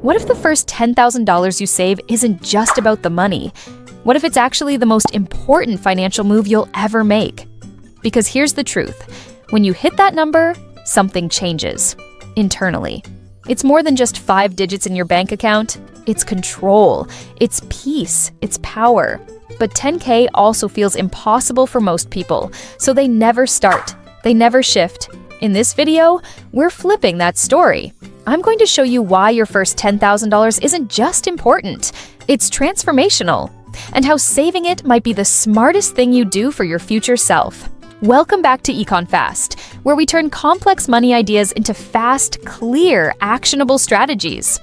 What if the first $10,000 you save isn't just about the money? What if it's actually the most important financial move you'll ever make? Because here's the truth. When you hit that number, something changes internally. It's more than just 5 digits in your bank account. It's control, it's peace, it's power. But 10K also feels impossible for most people, so they never start, they never shift. In this video, we're flipping that story. I'm going to show you why your first $10,000 isn't just important, it's transformational, and how saving it might be the smartest thing you do for your future self. Welcome back to EconFast, where we turn complex money ideas into fast, clear, actionable strategies.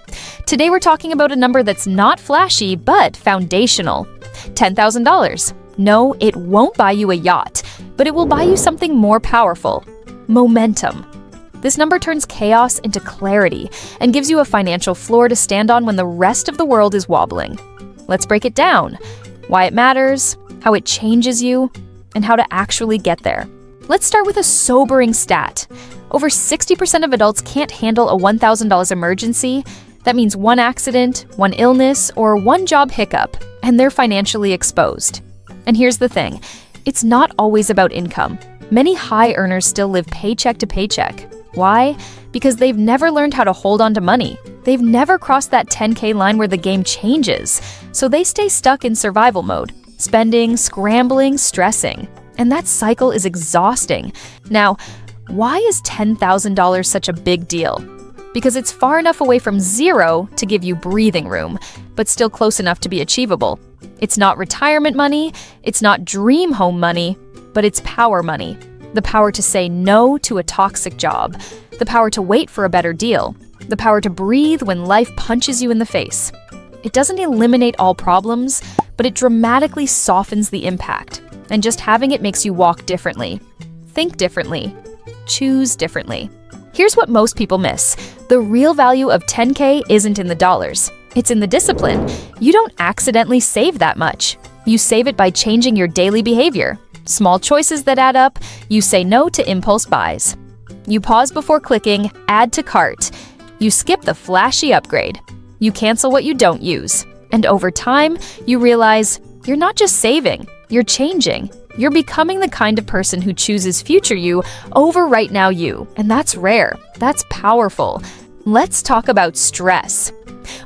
Today we're talking about a number that's not flashy, but foundational. $10,000. No, it won't buy you a yacht, but it will buy you something more powerful. Momentum. This number turns chaos into clarity and gives you a financial floor to stand on when the rest of the world is wobbling. Let's break it down. Why it matters, how it changes you, and how to actually get there. Let's start with a sobering stat. Over 60% of adults can't handle a $1,000 emergency. That means one accident, one illness, or one job hiccup, and they're financially exposed. And here's the thing, it's not always about income. Many high earners still live paycheck to paycheck. Why? Because they've never learned how to hold on to money. They've never crossed that 10K line where the game changes, so they stay stuck in survival mode, spending, scrambling, stressing. And that cycle is exhausting. Now, why is $10,000 such a big deal? Because it's far enough away from zero to give you breathing room, but still close enough to be achievable. It's not retirement money, it's not dream home money, but it's power money. The power to say no to a toxic job, the power to wait for a better deal, the power to breathe when life punches you in the face. It doesn't eliminate all problems, but it dramatically softens the impact. And just having it makes you walk differently, think differently, choose differently. Here's what most people miss. The real value of 10K isn't in the dollars. It's in the discipline. You don't accidentally save that much. You save it by changing your daily behavior. Small choices that add up. You say no to impulse buys. You pause before clicking add to cart. You skip the flashy upgrade. You cancel what you don't use. And over time, you realize you're not just saving, you're changing. You're becoming the kind of person who chooses future you over right now you. And that's rare. That's powerful. Let's talk about stress.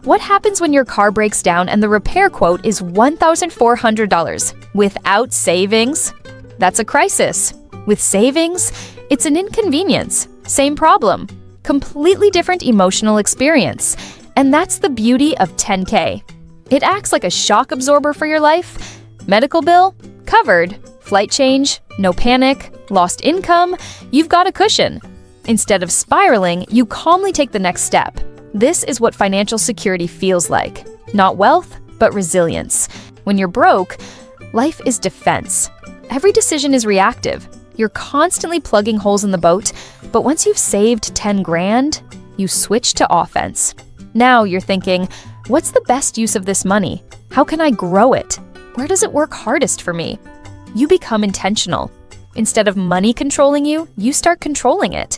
What happens when your car breaks down and the repair quote is $1,400 without savings? That's a crisis. With savings, it's an inconvenience. Same problem. Completely different emotional experience. And that's the beauty of 10K. It acts like a shock absorber for your life. Medical bill? Covered. Flight change? No panic. Lost income? You've got a cushion. Instead of spiraling, you calmly take the next step. This is what financial security feels like. Not wealth, but resilience. When you're broke, life is defense. Every decision is reactive. You're constantly plugging holes in the boat, but once you've saved 10 grand, you switch to offense. Now you're thinking, what's the best use of this money? How can I grow it? Where does it work hardest for me? You become intentional. Instead of money controlling you, you start controlling it.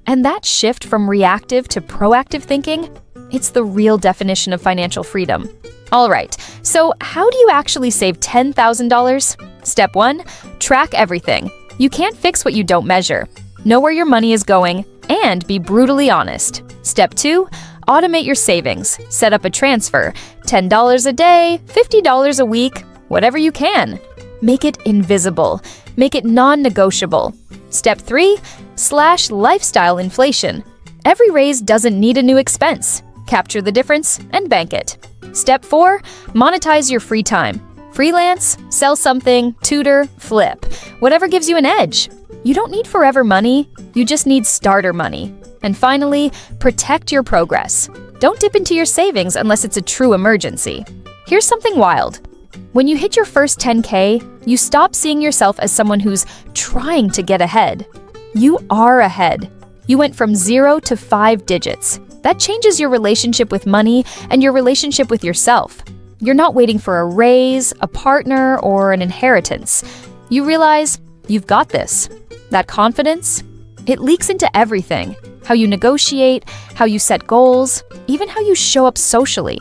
And that shift from reactive to proactive thinking, it's the real definition of financial freedom. All right, so how do you actually save $10,000? Step 1, track everything. You can't fix what you don't measure. Know where your money is going and be brutally honest. Step 2, automate your savings. Set up a transfer, $10 a day, $50 a week, whatever you can. Make it invisible. Make it non-negotiable. Step 3, slash lifestyle inflation. Every raise doesn't need a new expense. Capture the difference and bank it. Step 4, monetize your free time. Freelance, sell something, tutor, flip. Whatever gives you an edge. You don't need forever money, you just need starter money. And finally, protect your progress. Don't dip into your savings unless it's a true emergency. Here's something wild. When you hit your first 10K, you stop seeing yourself as someone who's trying to get ahead. You are ahead. You went from 0 to 5 digits. That changes your relationship with money and your relationship with yourself. You're not waiting for a raise, a partner, or an inheritance. You realize you've got this. That confidence, It leaks into everything: how you negotiate, how you set goals, even how you show up socially.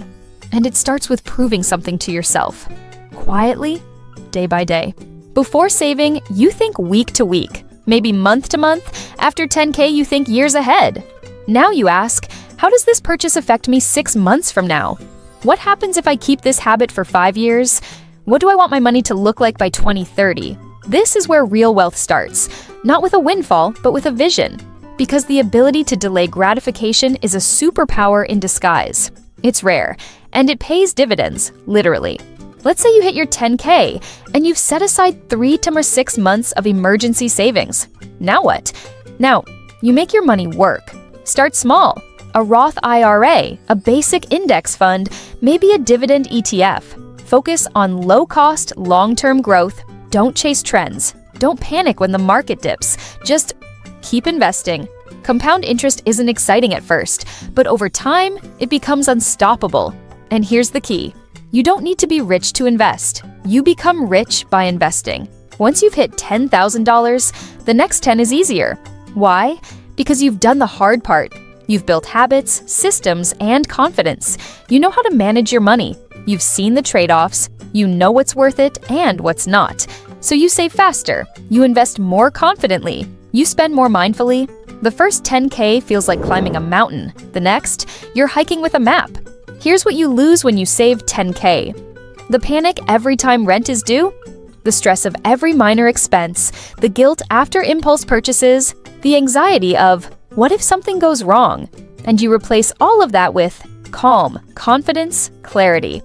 And it starts with proving something to yourself, quietly, day by day. Before saving, you think week to week, maybe month to month. After 10K, you think years ahead. Now you ask, how does this purchase affect me 6 months from now? What happens if I keep this habit for 5 years? What do I want my money to look like by 2030? This is where real wealth starts, not with a windfall, but with a vision. Because the ability to delay gratification is a superpower in disguise. It's rare, and it pays dividends, literally. Let's say you hit your 10K, and you've set aside 3 to 6 months of emergency savings. Now what? Now, you make your money work. Start small. A Roth IRA, a basic index fund, maybe a dividend ETF. Focus on low-cost, long-term growth. Don't chase trends. Don't panic when the market dips. Just keep investing. Compound interest isn't exciting at first, but over time, it becomes unstoppable. And here's the key. You don't need to be rich to invest. You become rich by investing. Once you've hit $10,000, the next 10 is easier. Why? Because you've done the hard part. You've built habits, systems, and confidence. You know how to manage your money. You've seen the trade-offs. You know what's worth it and what's not. So you save faster. You invest more confidently. You spend more mindfully. The first 10K feels like climbing a mountain. The next, you're hiking with a map. Here's what you lose when you save 10K. The panic every time rent is due, the stress of every minor expense, the guilt after impulse purchases, the anxiety of, what if something goes wrong? And you replace all of that with calm, confidence, clarity.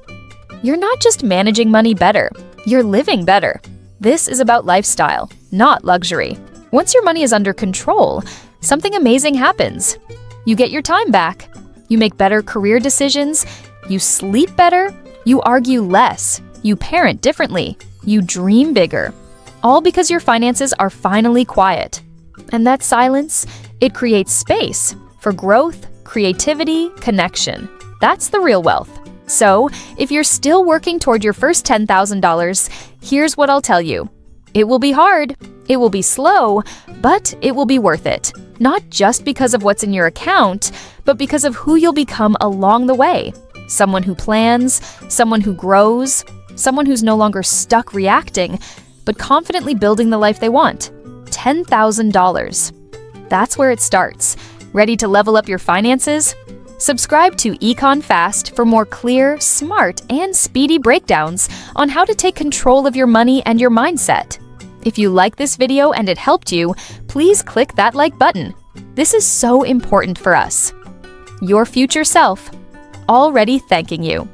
You're not just managing money better, you're living better. This is about lifestyle, not luxury. Once your money is under control, something amazing happens. You get your time back. You make better career decisions. You sleep better. You argue less. You parent differently. You dream bigger. All because your finances are finally quiet. And that silence, it creates space for growth, creativity, connection. That's the real wealth. So, if you're still working toward your first $10,000, here's what I'll tell you. It will be hard, it will be slow, but it will be worth it. Not just because of what's in your account, but because of who you'll become along the way. Someone who plans, someone who grows, someone who's no longer stuck reacting, but confidently building the life they want. $10,000. That's where it starts. Ready to level up your finances? Subscribe to EconFast for more clear, smart, and speedy breakdowns on how to take control of your money and your mindset. If you like this video and it helped you, please click that like button. This is so important for us. Your future self, already thanking you.